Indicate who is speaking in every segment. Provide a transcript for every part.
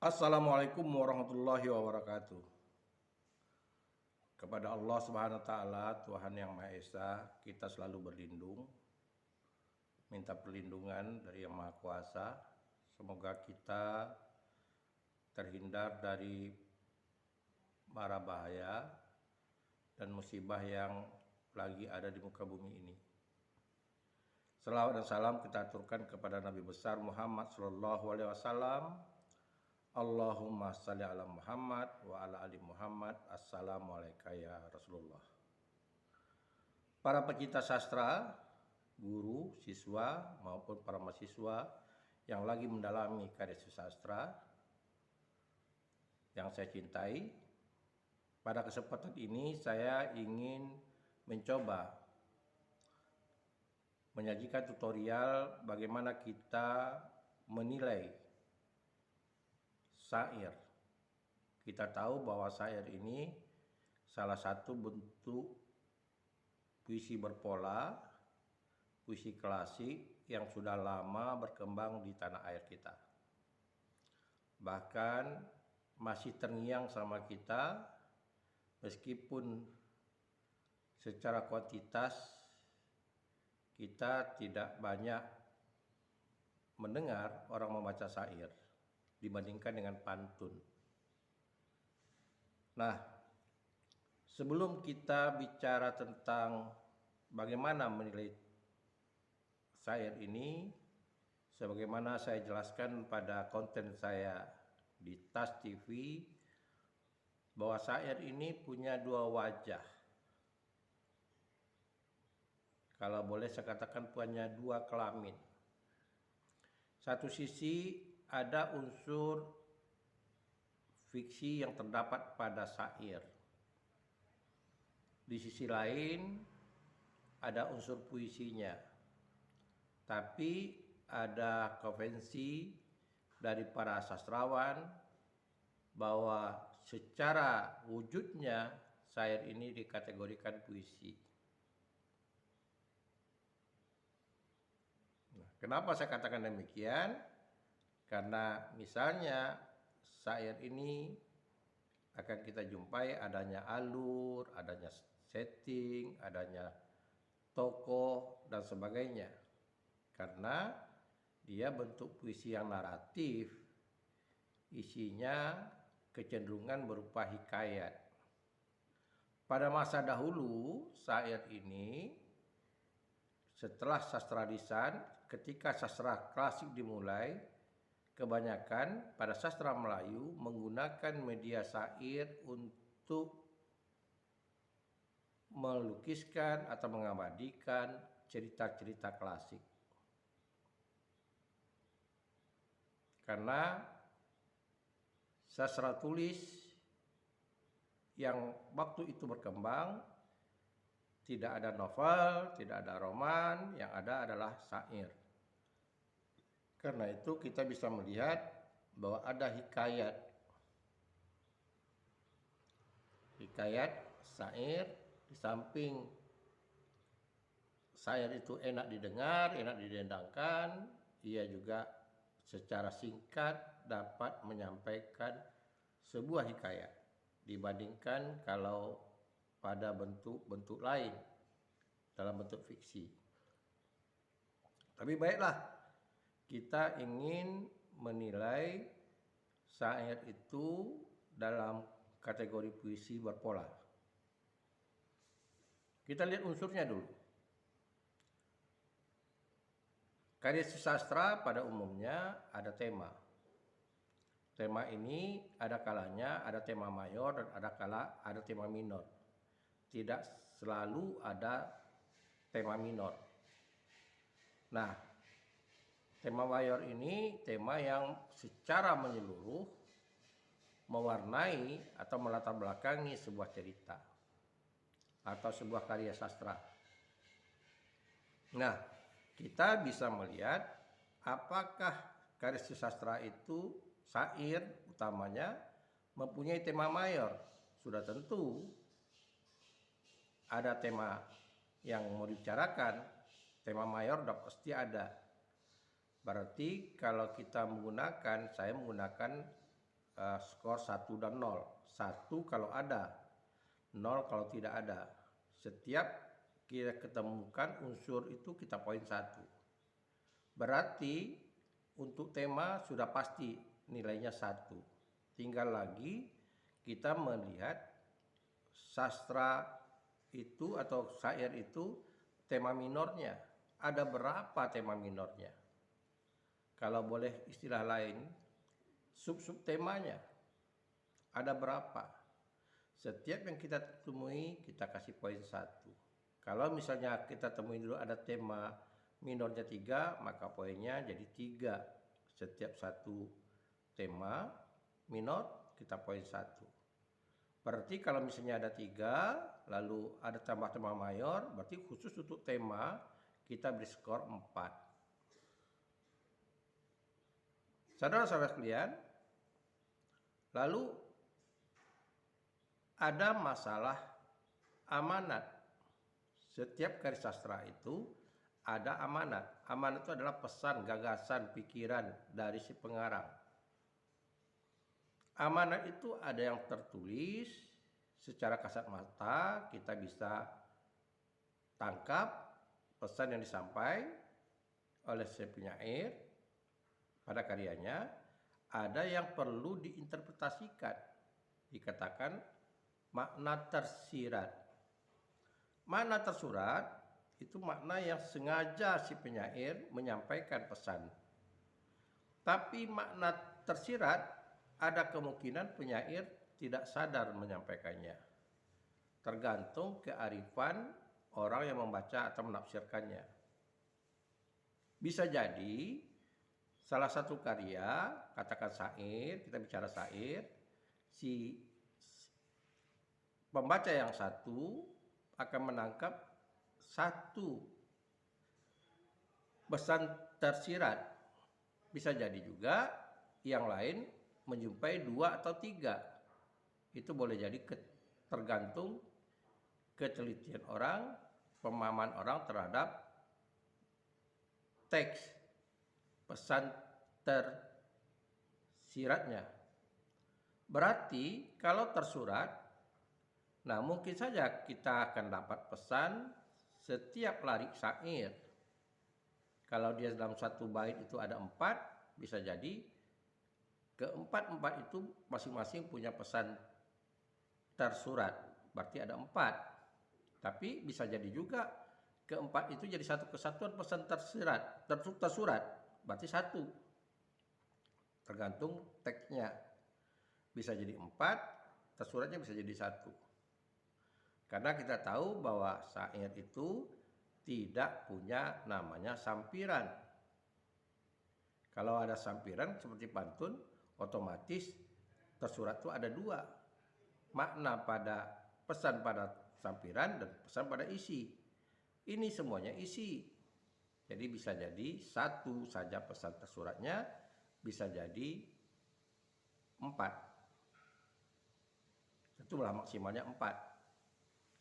Speaker 1: Assalamualaikum warahmatullahi wabarakatuh. Kepada Allah Subhanahu wa taala, Tuhan yang Maha Esa, kita selalu berlindung, minta perlindungan dari Yang Maha Kuasa. Semoga kita terhindar dari mara bahaya dan musibah yang lagi ada di muka bumi ini. Selawat dan salam kita aturkan kepada Nabi besar Muhammad sallallahu alaihi wasallam. Allahumma salli ala Muhammad wa ala ali Muhammad. Assalamualaikum ya Rasulullah. Para pecinta sastra, guru, siswa maupun para mahasiswa yang lagi mendalami karya sastra yang saya cintai, pada kesempatan ini saya ingin mencoba menyajikan tutorial bagaimana kita menilai syair. Kita tahu bahwa syair ini salah satu bentuk puisi berpola, puisi klasik yang sudah lama berkembang di tanah air kita. Bahkan masih terngiang sama kita meskipun secara kuantitas kita tidak banyak mendengar orang membaca syair dibandingkan dengan pantun. Nah, sebelum kita bicara tentang bagaimana menilai syair ini, sebagaimana saya jelaskan pada konten saya di TAS TV, bahwa syair ini punya dua wajah. Kalau boleh saya katakan punya dua kelamin. Satu sisi ada unsur fiksi yang terdapat pada syair. Di sisi lain ada unsur puisinya. Tapi ada konvensi dari para sastrawan bahwa secara wujudnya syair ini dikategorikan puisi. Nah, kenapa saya katakan demikian? Karena misalnya syair ini akan kita jumpai adanya alur, adanya setting, adanya tokoh dan sebagainya. Karena dia bentuk puisi yang naratif, isinya kecenderungan berupa hikayat. Pada masa dahulu syair ini setelah sastra lisan, ketika sastra klasik dimulai, kebanyakan pada sastra Melayu menggunakan media syair untuk melukiskan atau mengabadikan cerita-cerita klasik. Karena sastra tulis yang waktu itu berkembang, tidak ada novel, tidak ada roman, yang ada adalah syair. Karena itu kita bisa melihat bahwa ada hikayat syair. Di samping syair itu enak didengar, enak didendangkan, ia juga secara singkat dapat menyampaikan sebuah hikayat dibandingkan kalau pada bentuk-bentuk lain dalam bentuk fiksi. Tapi baiklah, kita ingin menilai syair itu dalam kategori puisi berpola. Kita lihat unsurnya dulu. Karya sastra pada umumnya ada tema. Tema ini ada kalanya ada tema mayor dan ada tema minor. Tidak selalu ada tema minor. Nah, tema mayor ini tema yang secara menyeluruh mewarnai atau melatar belakangi sebuah cerita atau sebuah karya sastra. Nah, kita bisa melihat apakah karya sastra itu, syair utamanya, mempunyai tema mayor. Sudah tentu ada tema yang mau dibicarakan, tema mayor sudah pasti ada. Berarti kalau kita saya menggunakan skor 1 dan 0. 1 kalau ada, 0 kalau tidak ada. Setiap kita ketemukan unsur itu kita poin 1. Berarti untuk tema sudah pasti nilainya 1. Tinggal lagi kita melihat sastra itu atau syair itu tema minornya. Ada berapa tema minornya? Kalau boleh istilah lain, sub-sub temanya ada berapa? Setiap yang kita temui kita kasih poin 1. Kalau misalnya kita temui dulu ada tema minornya 3, maka poinnya jadi 3. Setiap satu tema minor kita poin 1. Berarti kalau misalnya ada 3, lalu ada tambah tema mayor, berarti khusus untuk tema kita beri skor 4. Saudara-saudara sekalian, lalu ada masalah amanat. Setiap karya sastra itu ada amanat. Amanat itu adalah pesan, gagasan, pikiran dari si pengarang. Amanat itu ada yang tertulis secara kasat mata, kita bisa tangkap pesan yang disampaikan oleh si penyair pada karyanya. Ada yang perlu diinterpretasikan, dikatakan makna tersirat. Makna tersurat itu makna yang sengaja si penyair menyampaikan pesan. Tapi makna tersirat ada kemungkinan penyair tidak sadar menyampaikannya. Tergantung kearifan orang yang membaca atau menafsirkannya. Bisa jadi salah satu karya, katakan syair, kita bicara syair, si pembaca yang satu akan menangkap satu pesan tersirat. Bisa jadi juga yang lain menjumpai 2 atau 3. Itu boleh jadi tergantung ketelitian orang, pemahaman orang terhadap teks pesan tersiratnya. Berarti kalau tersurat, nah mungkin saja kita akan dapat pesan setiap larik syair. Kalau dia dalam satu bait itu ada 4, bisa jadi keempat-empat itu masing-masing punya pesan tersurat. Berarti ada 4. Tapi bisa jadi juga keempat itu jadi satu kesatuan pesan tersirat, tersurat. Berarti 1. Tergantung teksnya. Bisa jadi 4, tersuratnya bisa jadi 1. Karena kita tahu bahwa syair itu tidak punya namanya sampiran. Kalau ada sampiran seperti pantun, otomatis tersurat itu ada 2. Makna pada pesan pada sampiran dan pesan pada isi. Ini semuanya isi. Jadi bisa jadi 1 saja pesan tersuratnya, bisa jadi 4. Itulah maksimalnya 4.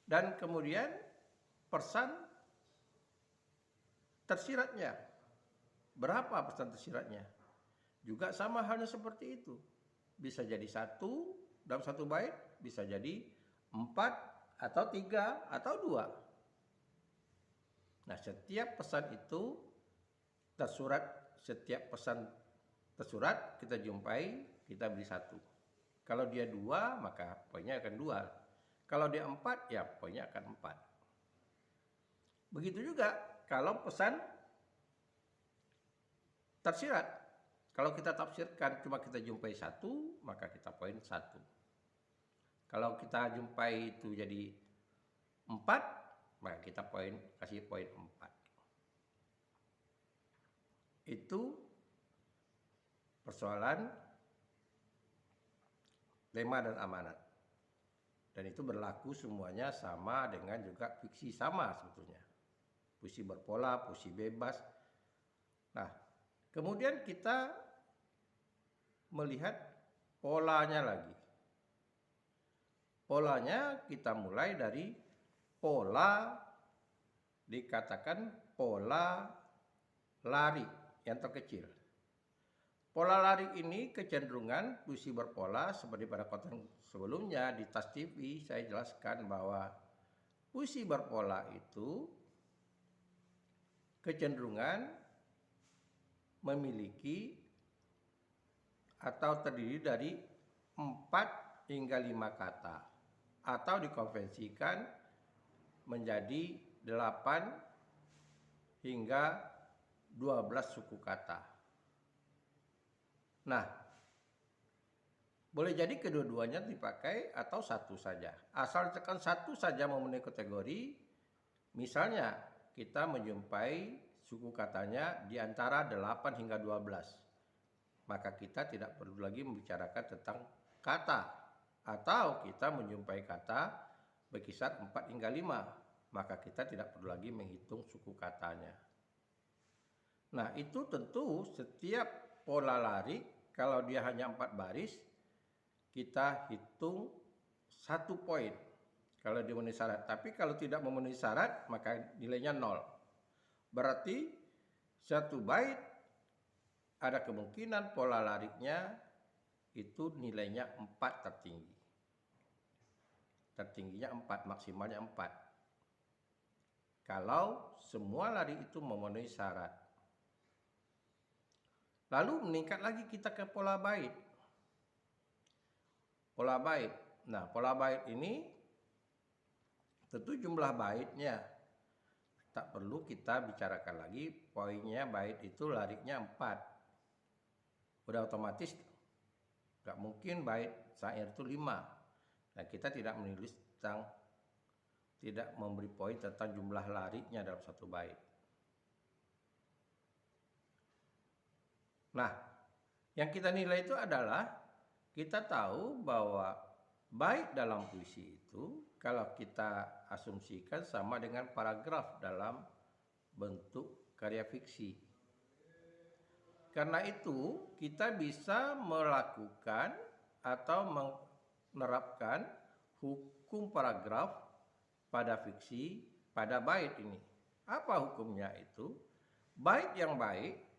Speaker 1: Dan kemudian pesan tersiratnya. Berapa pesan tersiratnya? Juga sama halnya seperti itu. Bisa jadi 1 dalam satu bait, bisa jadi 4 atau 3 atau 2. Nah, setiap pesan itu tersurat, setiap pesan tersurat kita jumpai, kita beri 1. Kalau dia 2, maka poinnya akan 2. Kalau dia 4, ya poinnya akan 4. Begitu juga kalau pesan tersirat. Kalau kita tafsirkan cuma kita jumpai 1, maka kita poin 1. Kalau kita jumpai itu jadi 4, maka kita kasih poin 4. Itu persoalan tema dan amanat. Dan itu berlaku semuanya sama dengan juga fiksi sama sebetulnya. Puisi berpola, puisi bebas. Nah, kemudian kita melihat polanya lagi. Polanya kita mulai dari pola, dikatakan pola lari yang terkecil. Pola lari ini kecenderungan puisi berpola seperti pada konten sebelumnya di Tas TV saya jelaskan bahwa puisi berpola itu kecenderungan memiliki atau terdiri dari 4 hingga 5 kata atau dikonvensikan menjadi 8 hingga 12 suku kata. Nah, boleh jadi kedua-duanya dipakai atau satu saja. Asal tekan satu saja memenuhi kategori, misalnya kita menjumpai suku katanya di antara 8 hingga 12. Maka kita tidak perlu lagi membicarakan tentang kata. Atau kita menjumpai kata berkisar 4 hingga 5. Maka kita tidak perlu lagi menghitung suku katanya. Nah, itu tentu setiap pola lari, kalau dia hanya 4 baris, kita hitung 1 poin kalau dia memenuhi syarat. Tapi kalau tidak memenuhi syarat, maka nilainya 0. Berarti satu bait ada kemungkinan pola larinya itu nilainya 4 tertinggi. Tertingginya 4, maksimalnya 4. Kalau semua lari itu memenuhi syarat. Lalu meningkat lagi kita ke pola bait. Pola bait. Nah, pola bait ini tentu jumlah baitnya tak perlu kita bicarakan lagi. Poinnya bait itu larinya 4. Udah otomatis gak mungkin bait syair itu 5. Nah, kita tidak menulis tentang, tidak memberi poin tentang jumlah larinya dalam satu bait. Nah, yang kita nilai itu adalah kita tahu bahwa bait dalam puisi itu kalau kita asumsikan sama dengan paragraf dalam bentuk karya fiksi. Karena itu kita bisa melakukan atau menerapkan hukum paragraf pada fiksi pada bait ini. Apa hukumnya itu? Bait yang baik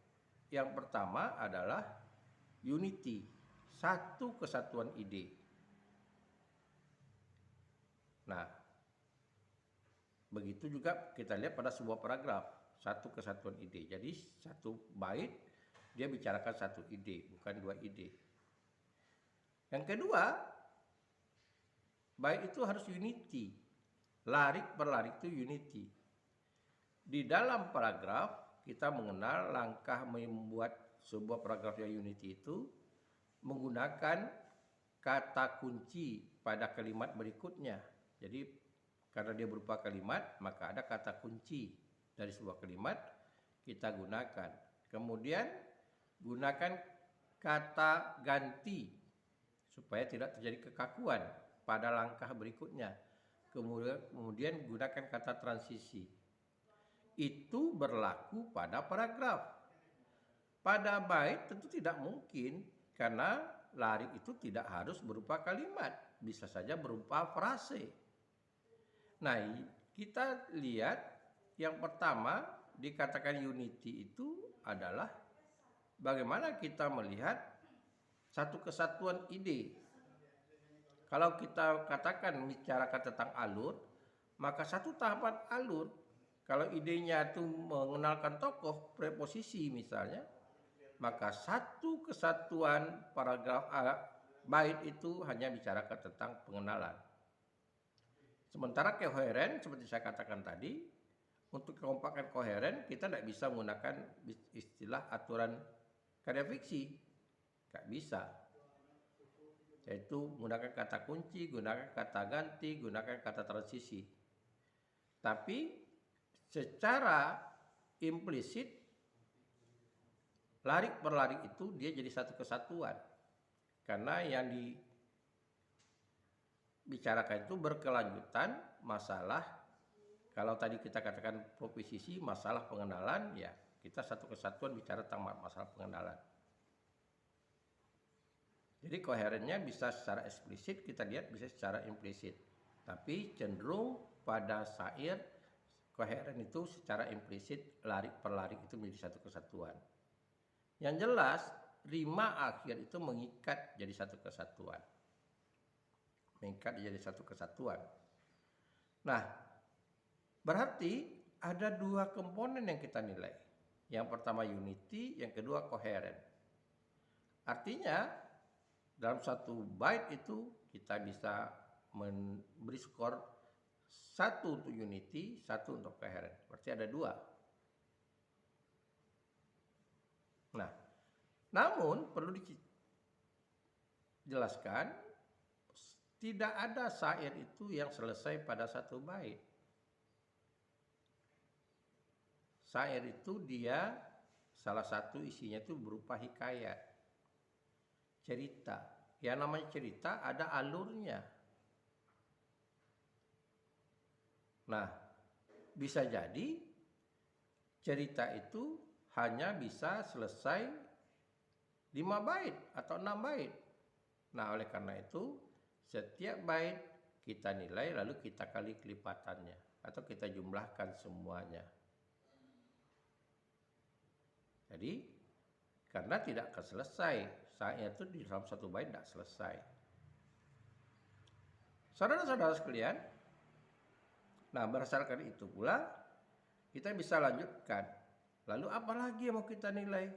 Speaker 1: yang pertama adalah unity, satu kesatuan ide. Nah, begitu juga kita lihat pada sebuah paragraf, satu kesatuan ide. Jadi satu bait dia bicarakan satu ide, bukan 2 ide. Yang kedua, bait itu harus unity. Larik per larik itu unity. Di dalam paragraf kita mengenal langkah membuat sebuah paragraf yang unity itu menggunakan kata kunci pada kalimat berikutnya. Jadi karena dia berupa kalimat, maka ada kata kunci dari sebuah kalimat kita gunakan. Kemudian gunakan kata ganti supaya tidak terjadi kekakuan pada langkah berikutnya. Kemudian gunakan kata transisi. Itu berlaku pada paragraf. Pada bait tentu tidak mungkin karena larik itu tidak harus berupa kalimat, bisa saja berupa frase. Nah, kita lihat yang pertama dikatakan unity itu adalah bagaimana kita melihat satu kesatuan ide. Kalau kita katakan bicarakan tentang alur, maka satu tahapan alur. Kalau idenya itu mengenalkan tokoh, preposisi misalnya, maka satu kesatuan paragraf bait itu hanya bicarakan tentang pengenalan. Sementara koheren, seperti saya katakan tadi, untuk kekompakan koheren kita tidak bisa menggunakan istilah aturan karya fiksi. Tidak bisa. Yaitu menggunakan kata kunci, gunakan kata ganti, gunakan kata transisi. Tapi secara implisit larik per larik itu dia jadi satu kesatuan. Karena yang dibicarakan itu berkelanjutan masalah, kalau tadi kita katakan proposisi masalah pengenalan, ya kita satu kesatuan bicara tentang masalah pengenalan. Jadi koherennya bisa secara eksplisit kita lihat, bisa secara implisit. Tapi cenderung pada syair koheren itu secara implisit larik per larik itu menjadi satu kesatuan. Yang jelas rima akhir itu mengikat jadi satu kesatuan. Mengikat jadi satu kesatuan. Nah, berarti ada dua komponen yang kita nilai. Yang pertama unity, yang kedua koheren. Artinya dalam satu byte itu kita bisa memberi skor satu untuk unity, satu untuk koheren. Berarti ada dua. Nah, namun perlu dijelaskan, tidak ada syair itu yang selesai pada satu bait. Syair itu dia salah satu isinya itu berupa hikayat, cerita. Yang namanya cerita ada alurnya. Nah, bisa jadi cerita itu hanya bisa selesai 5 bait atau 6 bait. Nah, oleh karena itu setiap bait kita nilai lalu kita kali kelipatannya atau kita jumlahkan semuanya. Jadi karena tidak akan selesai, syair itu di dalam satu bait tidak selesai. Saudara-saudara sekalian, nah berdasarkan itu pula kita bisa lanjutkan. Lalu apa lagi yang mau kita nilai?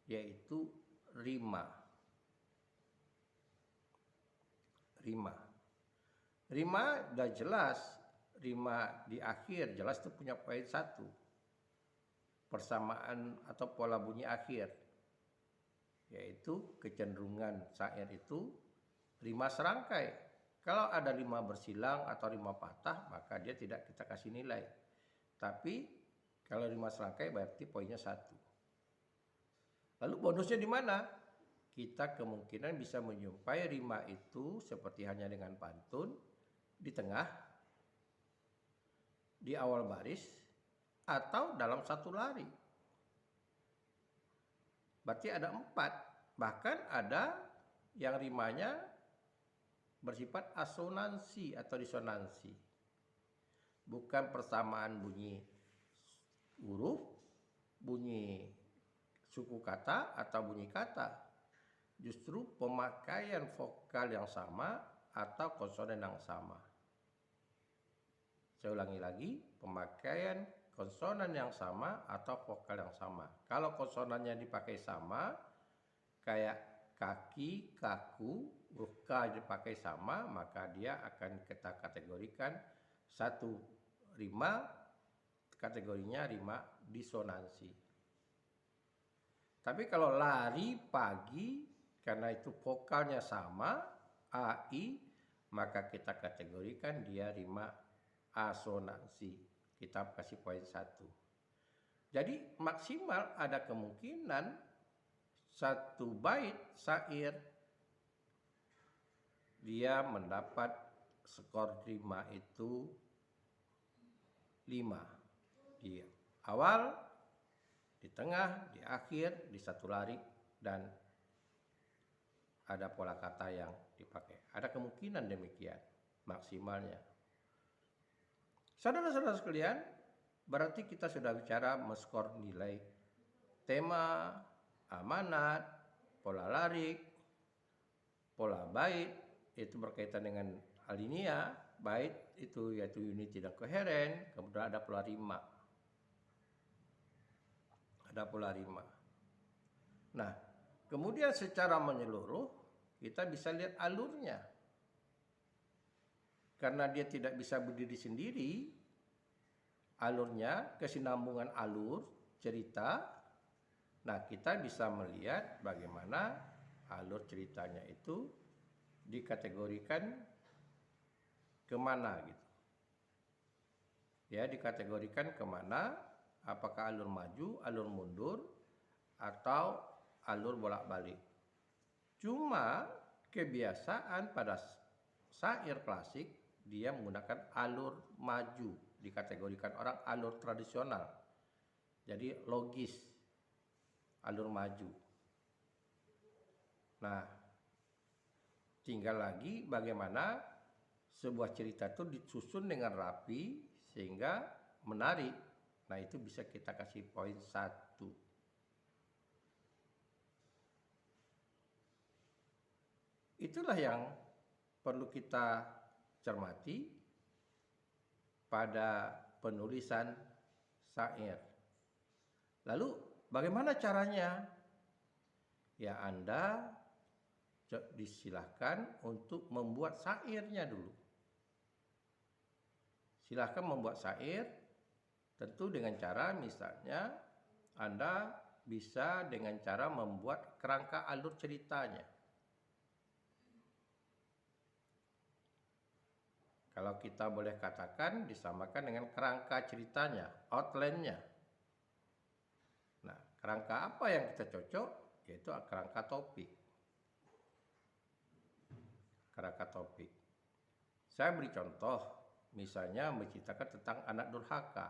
Speaker 1: Yaitu rima. Rima udah jelas, rima di akhir jelas itu punya poin 1. Persamaan atau pola bunyi akhir, yaitu kecenderungan syair itu rima serangkai. Kalau ada rima bersilang atau rima patah, maka dia tidak kita kasih nilai. Tapi kalau rima serangkai berarti poinnya 1. Lalu bonusnya di mana? Kita kemungkinan bisa menjumpai rima itu seperti hanya dengan pantun, di tengah, di awal baris, atau dalam satu lari. Berarti ada 4. Bahkan ada yang rimanya bersifat asonansi atau disonansi. Bukan persamaan bunyi huruf, bunyi suku kata atau bunyi kata. Justru pemakaian vokal yang sama atau konsonan yang sama. Saya ulangi lagi, pemakaian konsonan yang sama atau vokal yang sama. Kalau konsonannya dipakai sama, kayak kaki, kaku, huruf K dipakai sama, maka dia akan kita kategorikan satu rima, kategorinya rima disonansi. Tapi kalau lari, pagi, karena itu vokalnya sama, A, I, maka kita kategorikan dia rima asonansi. Kita kasih poin 1. Jadi maksimal ada kemungkinan satu bait syair dia mendapat skor rima itu 5. Di awal, di tengah, di akhir, di satu lari, dan ada pola kata yang dipakai. Ada kemungkinan demikian maksimalnya. Saudara-saudara sekalian, berarti kita sudah bicara men-skor nilai tema, amanat, pola larik, pola bait, itu berkaitan dengan alinea, bait itu yaitu unity dan koheren, kemudian ada pola rima. Nah, kemudian secara menyeluruh kita bisa lihat alurnya. Karena dia tidak bisa berdiri sendiri, alurnya, kesinambungan alur, cerita. Nah, kita bisa melihat bagaimana alur ceritanya itu dikategorikan kemana gitu. Ya, dikategorikan kemana, apakah alur maju, alur mundur, atau alur bolak-balik. Cuma kebiasaan pada syair klasik dia menggunakan alur maju, dikategorikan orang alur tradisional. Jadi logis, alur maju. Nah, tinggal lagi bagaimana sebuah cerita itu disusun dengan rapi sehingga menarik. Nah, itu bisa kita kasih poin 1. itulah yang perlu kita cermati pada penulisan syair. Lalu bagaimana caranya? Ya, Anda disilahkan untuk membuat syairnya dulu. Silahkan membuat syair, tentu dengan cara misalnya Anda bisa dengan cara membuat kerangka alur ceritanya. Kalau kita boleh katakan disamakan dengan kerangka ceritanya, outline-nya. Nah, kerangka apa yang kita cocok? Yaitu kerangka topik. Kerangka topik. Saya beri contoh, misalnya menceritakan tentang anak durhaka.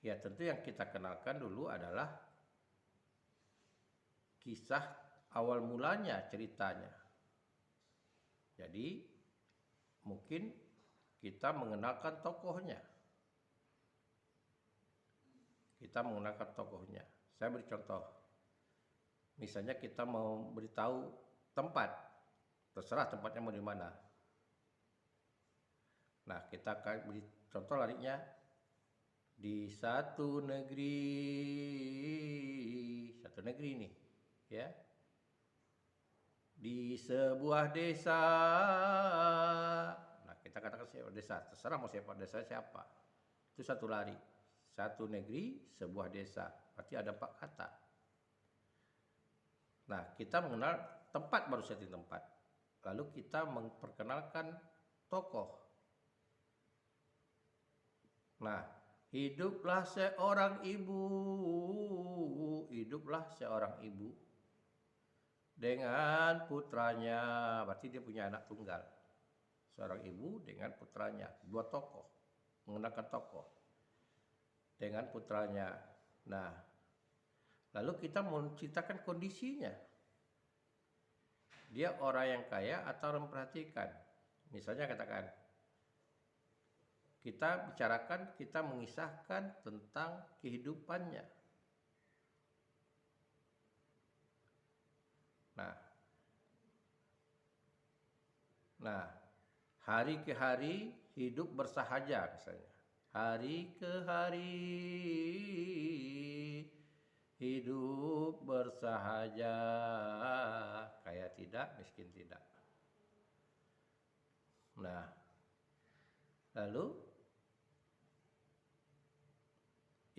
Speaker 1: Ya, tentu yang kita kenalkan dulu adalah kisah awal mulanya ceritanya. Jadi, mungkin kita mengenalkan tokohnya. Saya beri contoh. Misalnya kita mau beritahu tempat, terserah tempatnya mau di mana. Nah, kita akan beri contoh larinya di satu negeri nih, ya. Di sebuah desa. Nah, kita katakan siapa desa, terserah mau siapa desa siapa. Itu satu lari. Satu negeri, sebuah desa. Berarti ada 4 kata. Nah, kita mengenal tempat, baru setting tempat. Lalu kita memperkenalkan tokoh. Nah, hiduplah seorang ibu dengan putranya. Berarti dia punya anak tunggal. Seorang ibu dengan putranya. 2 tokoh. Menggunakan tokoh. Dengan putranya. Nah, lalu kita menceritakan kondisinya. Dia orang yang kaya atau orang memperhatikan. Misalnya katakan, kita mengisahkan tentang kehidupannya. Nah, hari ke hari hidup bersahaja misalnya. Hari ke hari hidup bersahaja, kaya tidak, miskin tidak. Nah, lalu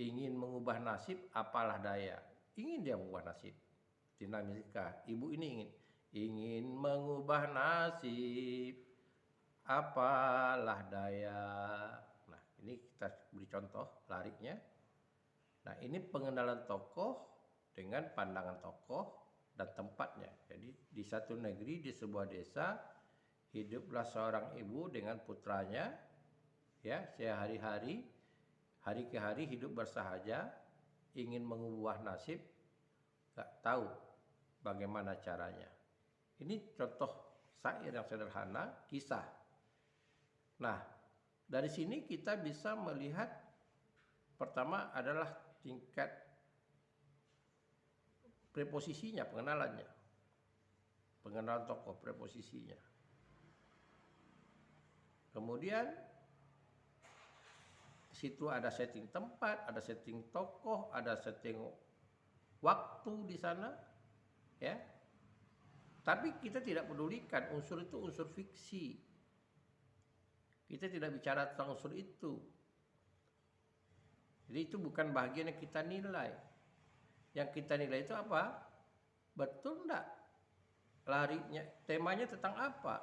Speaker 1: ingin mengubah nasib, apalah daya. Ingin dia mengubah nasib. Dinamika, ibu ini ingin mengubah nasib, apalah daya. Nah, ini kita beri contoh lariknya. Nah, ini pengenalan tokoh dengan pandangan tokoh dan tempatnya. Jadi di satu negeri, di sebuah desa, hiduplah seorang ibu dengan putranya, ya, sehari-hari, hari ke hari hidup bersahaja, ingin mengubah nasib, gak tahu bagaimana caranya. Ini contoh syair yang sederhana, kisah. Nah, dari sini kita bisa melihat pertama adalah tingkat preposisinya, pengenalannya. Pengenalan tokoh, preposisinya. Kemudian situ ada setting tempat, ada setting tokoh, ada setting waktu di sana, ya. Tapi kita tidak pedulikan unsur itu unsur fiksi. Kita tidak bicara tentang unsur itu. Jadi itu bukan bagian yang kita nilai. Yang kita nilai itu apa? Betul enggak? Larinya, temanya tentang apa?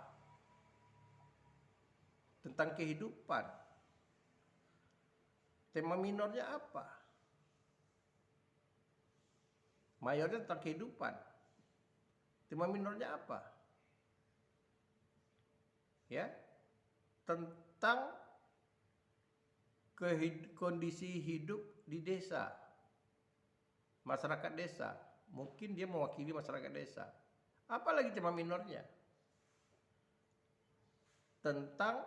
Speaker 1: Tentang kehidupan. Tema minornya apa? Mayornya tentang kehidupan. Tema minornya apa? Ya, tentang kondisi hidup di desa, masyarakat desa. Mungkin dia mewakili masyarakat desa. Apalagi tema minornya? Tentang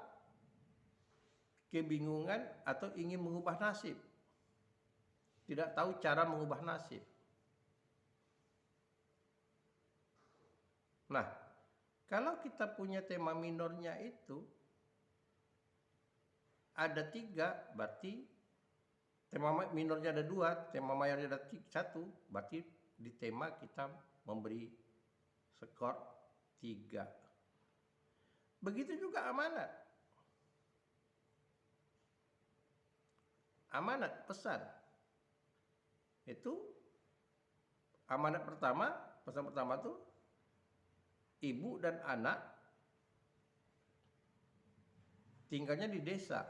Speaker 1: kebingungan atau ingin mengubah nasib. Tidak tahu cara mengubah nasib. Nah, kalau kita punya tema minornya itu ada 3, berarti tema minornya ada 2, tema mayornya ada 1, berarti di tema kita memberi skor 3. Begitu juga amanat. Amanat pesan. Itu amanat pertama, pesan pertama tuh ibu dan anak tinggalnya di desa.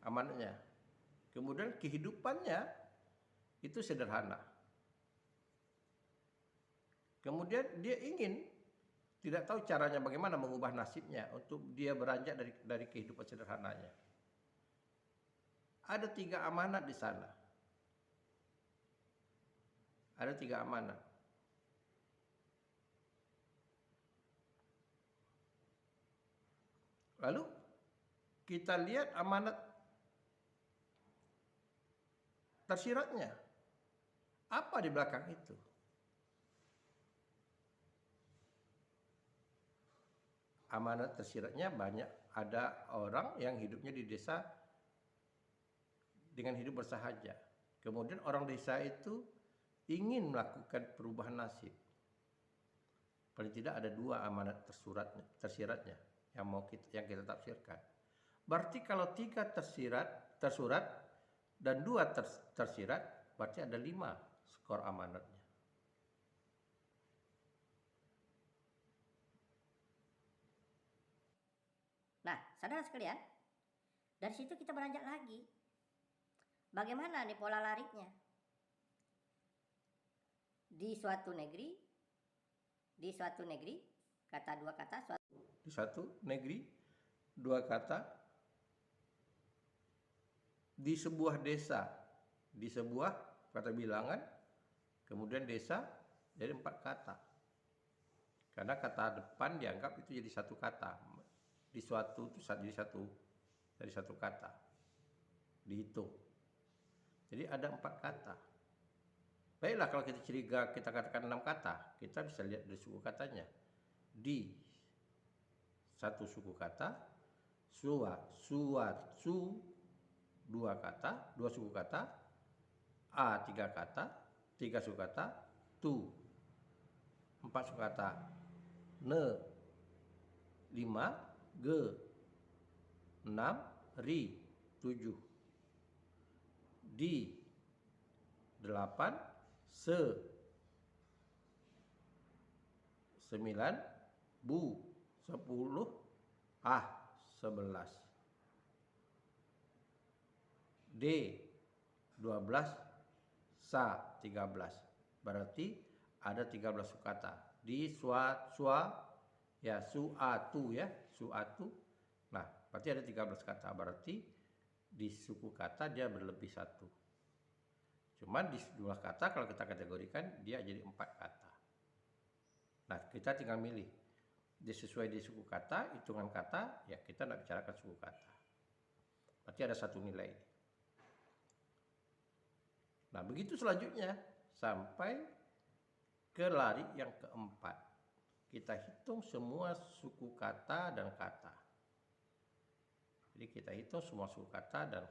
Speaker 1: Amanatnya. Kemudian kehidupannya itu sederhana. Kemudian dia ingin, tidak tahu caranya bagaimana mengubah nasibnya untuk dia beranjak dari kehidupan sederhananya. Ada 3 amanat di sana. Ada 3 amanat. Lalu kita lihat amanat tersiratnya. Apa di belakang itu? Amanat tersiratnya banyak. Ada orang yang hidupnya di desa dengan hidup bersahaja. Kemudian orang desa itu ingin melakukan perubahan nasib. Paling tidak ada 2 amanat tersiratnya yang kita tafsirkan. Berarti kalau 3 tersurat dan 2 tersirat, berarti ada 5 skor amanatnya.
Speaker 2: Nah, saudara sekalian, dari situ kita beranjak lagi. Bagaimana nih pola lariknya? Di suatu negeri, kata 2 kata,
Speaker 1: Di satu negeri, 2 kata, di sebuah desa, di sebuah kata bilangan, kemudian desa jadi 4 kata. Karena kata depan dianggap itu jadi 1 kata. Di suatu itu jadi satu kata. Dihitung. Jadi ada 4 kata. Baiklah, kalau kita katakan 6 kata, kita bisa lihat dari suku katanya. Di satu suku kata, su, 2 kata, 2 suku kata, a 3 kata, 3 suku kata, tu 4 suku kata, ne 5, ge 6, ri 7, di 8, se 9, bu 10, 11, d 12, sa 13. Berarti ada 13 suku kata. Di ya suatu. Nah, berarti ada 13 kata. Berarti di suku kata dia berlebih 1. Cuman di jumlah kata kalau kita kategorikan dia jadi 4 kata. Nah, kita tinggal milih. Sesuai di suku kata, hitungan kata, ya kita tidak bicarakan suku kata. Berarti ada 1 nilai. Nah, begitu selanjutnya sampai ke lari yang keempat. Kita hitung semua suku kata dan kata. Jadi kita hitung semua suku kata, dan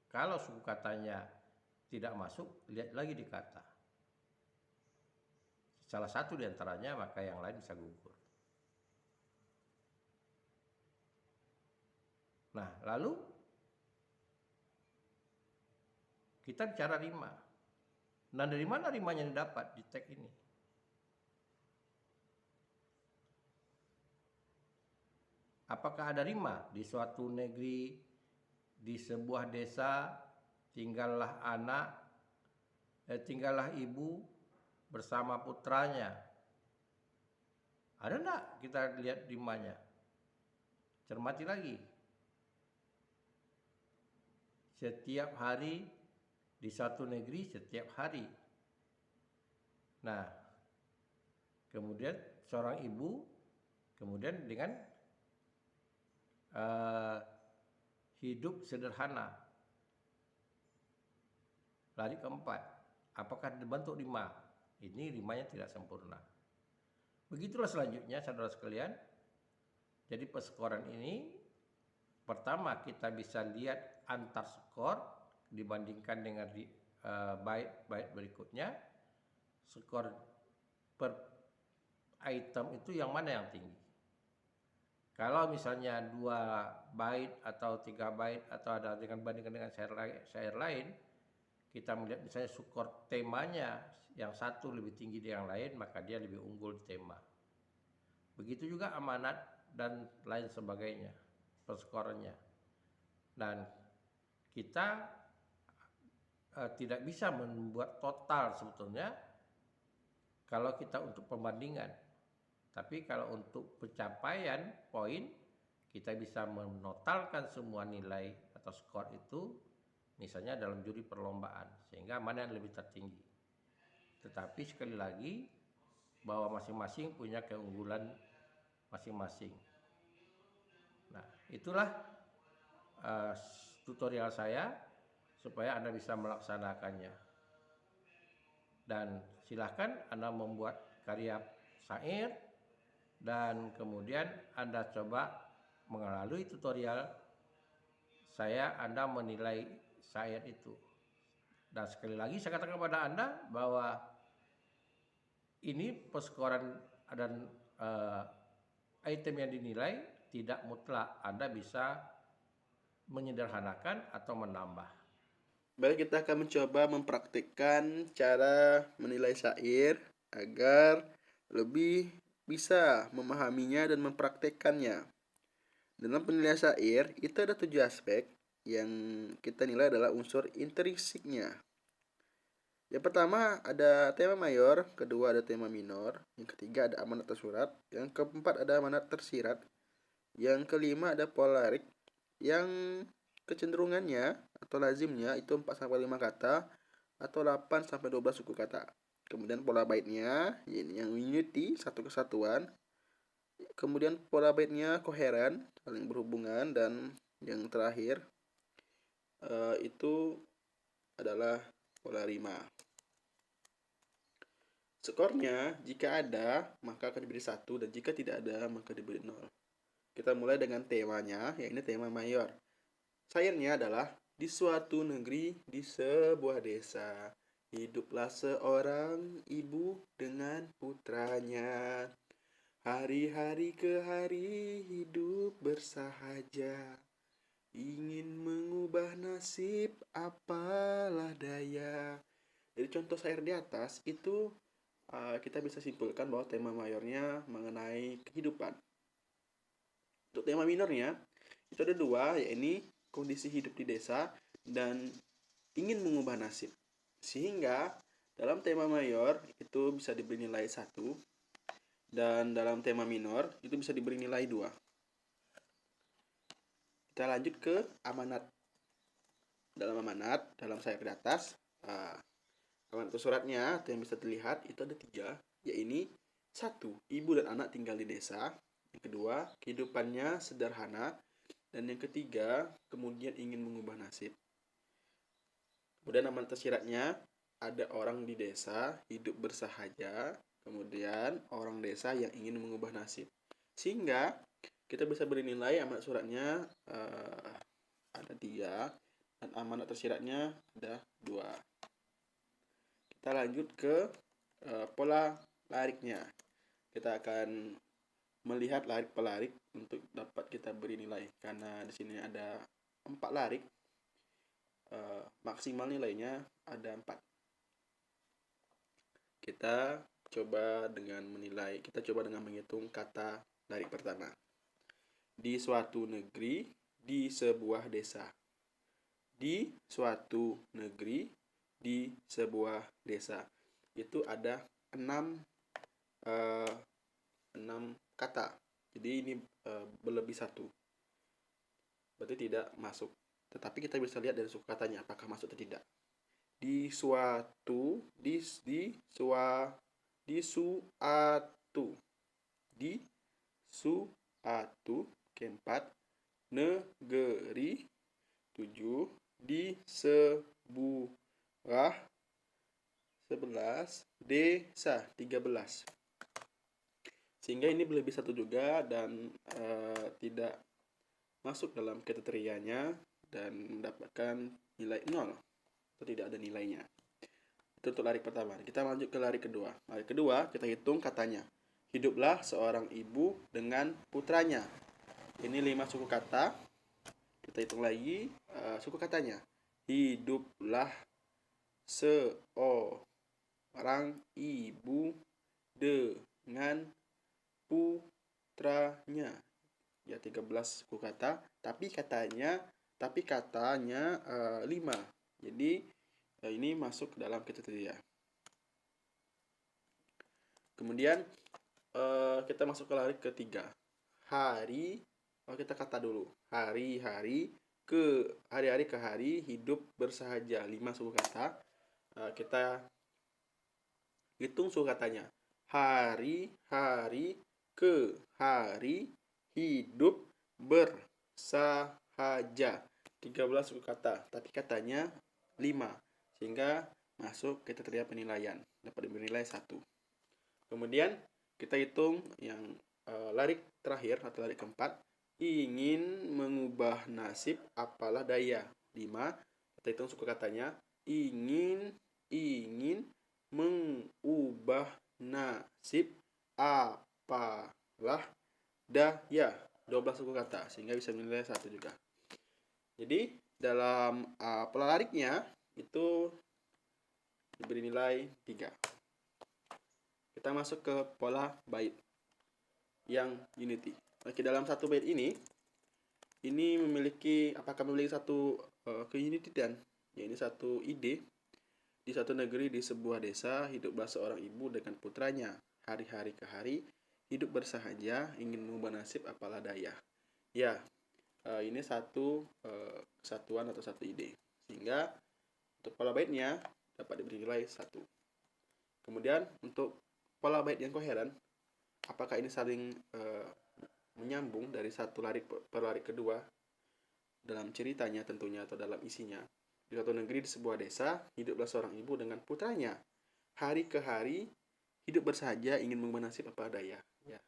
Speaker 1: kalau suku katanya tidak masuk, lihat lagi di kata. Salah satu di antaranya, maka yang lain bisa gugur. Nah, lalu kita bicara rima. Nah, dari mana rimanya didapat di teks ini? Apakah ada rima di suatu negeri, di sebuah desa, tinggallah ibu bersama putranya? Ada enggak? Kita lihat rimanya. Cermati lagi. Setiap hari di satu negeri, setiap hari. Nah, kemudian seorang ibu, kemudian dengan hidup sederhana. Lari keempat, apakah dibentuk 5? ini rimanya tidak sempurna. Begitulah selanjutnya saudara sekalian. Jadi perskoran ini pertama kita bisa lihat antar skor dibandingkan dengan bait berikutnya. Skor per item itu yang mana yang tinggi. Kalau misalnya 2 bait atau 3 bait atau ada bandingkan dengan syair lain, kita melihat misalnya skor temanya yang satu lebih tinggi dari yang lain, maka dia lebih unggul di tema. Begitu juga amanat dan lain sebagainya, perskorannya. Dan kita tidak bisa membuat total sebetulnya kalau kita untuk pembandingan. Tapi kalau untuk pencapaian poin, kita bisa menotalkan semua nilai atau skor itu misalnya dalam juri perlombaan, sehingga mana yang lebih tertinggi. Tetapi sekali lagi bahwa masing-masing punya keunggulan masing-masing. Nah, itulah tutorial saya supaya Anda bisa melaksanakannya. Dan silahkan Anda membuat karya syair dan kemudian Anda coba melalui tutorial saya Anda menilai syair itu. Dan sekali lagi saya katakan kepada Anda bahwa ini perskoran dan item yang dinilai tidak mutlak. Anda bisa menyederhanakan atau menambah.
Speaker 3: Baik, kita akan mencoba mempraktikkan cara menilai syair agar lebih bisa memahaminya dan mempraktikkannya. Dalam penilaian syair, itu ada 7 aspek yang kita nilai adalah unsur intrinsiknya. Yang pertama ada tema mayor, kedua ada tema minor, yang ketiga ada amanat tersurat, yang keempat ada amanat tersirat, yang kelima ada polarik, yang kecenderungannya atau lazimnya itu 4-5 kata atau 8-12 suku kata. Kemudian pola baitnya yang unity, satu kesatuan. Kemudian pola baitnya koheren, saling berhubungan, dan yang terakhir itu adalah pola rima. Skornya jika ada maka akan diberi 1 dan jika tidak ada maka diberi 0. Kita mulai dengan temanya, yaitu tema mayor. Syairnya adalah di suatu negeri di sebuah desa hiduplah seorang ibu dengan putranya. Hari-hari ke hari hidup bersahaja, ingin mengubah nasib apalah daya. Jadi contoh syair di atas itu kita bisa simpulkan bahwa tema mayornya mengenai kehidupan. Untuk tema minornya itu ada 2, yaitu kondisi hidup di desa dan ingin mengubah nasib. Sehingga dalam tema mayor itu bisa diberi nilai 1 dan dalam tema minor itu bisa diberi nilai 2. Kita lanjut ke amanat. Dalam amanat, dalam syair di atas, amanat suratnya yang bisa dilihat itu ada 3, yaitu 1. Ibu dan anak tinggal di desa. Yang kedua, kehidupannya sederhana. Dan yang ketiga, kemudian ingin mengubah nasib. Kemudian amanat tersiratnya ada orang di desa hidup bersahaja, kemudian orang desa yang ingin mengubah nasib. Sehingga kita bisa beri nilai amanat suratnya ada 3 dan amanat tersiratnya ada 2. Kita lanjut ke pola lariknya. Kita akan melihat larik pelarik untuk dapat kita beri nilai, karena di sini ada 4 larik, maksimal nilainya ada 4. Kita coba dengan menghitung kata larik pertama. Di suatu negeri, di sebuah desa. Di suatu negeri, di sebuah desa. Itu ada 6 kata. Jadi ini berlebih 1. Berarti tidak masuk. Tetapi kita bisa lihat dari suku katanya apakah masuk atau tidak. Di suatu, di suatu, di suatu, keempat, negeri, 7, di sebuah, 11, desa 13. Sehingga ini lebih satu juga dan tidak masuk dalam kriterianya dan mendapatkan nilai 0 atau tidak ada nilainya. Itu untuk lari pertama. Kita lanjut ke lari kedua. Lari kedua kita hitung katanya. Hiduplah seorang ibu dengan putranya. Ini 5 suku kata. Kita hitung lagi suku katanya. Hiduplah seorang ibu dengan putranya. Ya 13 suku kata, tapi katanya 5. Jadi ini masuk ke dalam kriteria. Kemudian kita masuk ke lari ketiga. Hari, kita kata dulu. Hari-hari ke hari hidup bersahaja. 5 suku kata. Kita hitung suku katanya. Hari-hari ke hari hidup bersahaja. 13 suku kata, tapi katanya 5. Sehingga masuk kriteria penilaian. Dapat bernilai 1. Kemudian kita hitung yang lari terakhir atau lari keempat. Ingin mengubah nasib apalah daya. 5. Kita hitung suku katanya. Ingin mengubah nasib apalah daya. 12 suku kata, sehingga bisa menilai 1 juga. Jadi dalam pola lariknya itu diberi nilai 3. Kita masuk ke pola bait yang unity. Oke, dalam satu bait ini memiliki satu keunitian, yaitu satu ide. Di satu negeri, di sebuah desa, hiduplah seorang ibu dengan putranya. Hari-hari ke hari hidup bersahaja, ingin mengubah nasib apalah daya. Ya, ini satu kesatuan atau satu ide. Sehingga untuk pola baitnya dapat diberi nilai 1. Kemudian untuk pola bait yang koheren, apakah ini saling menyambung dari satu lari per lari kedua dalam ceritanya tentunya atau dalam isinya. Di suatu negeri, di sebuah desa, hiduplah seorang ibu dengan putranya. Hari ke hari hidup bersahaja, ingin mengubah nasib apa daya. Ya,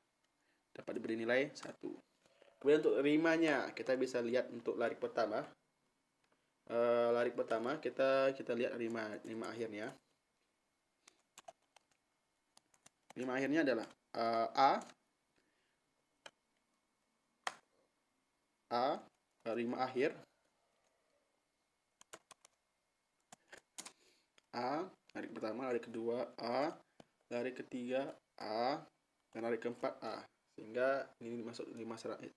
Speaker 3: dapat diberi nilai 1. Kemudian untuk rimanya, kita bisa lihat untuk lari pertama. Lari pertama kita lihat rima akhirnya. Rima akhirnya adalah rima akhir A, lari pertama, lari kedua A, lari ketiga A, dan lari keempat A. Sehingga ini masuk 5 serangkai.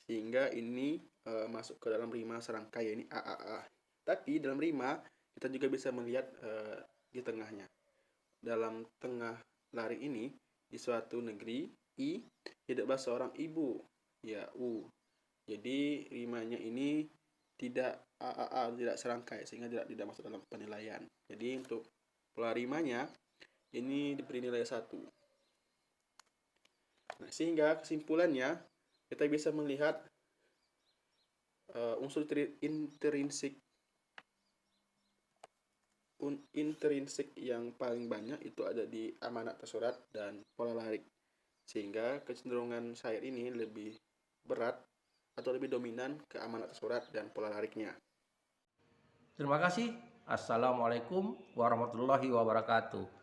Speaker 3: Sehingga ini masuk ke dalam rima serangkai, ini A. Tapi dalam rima kita juga bisa melihat di tengahnya. Dalam tengah lari ini, di suatu negeri I, hiduplah seorang ibu, ya U. Jadi rimanya ini tidak tidak serangkai, sehingga tidak masuk dalam penilaian. Jadi untuk pola rimanya ini diberi nilai 1. Nah, sehingga kesimpulannya kita bisa melihat unsur intrinsik yang paling banyak itu ada di amanat tersurat dan pola larik. Sehingga kecenderungan syair ini lebih berat atau lebih dominan ke amanat tersurat dan pola lariknya.
Speaker 1: Terima kasih. Assalamualaikum warahmatullahi wabarakatuh.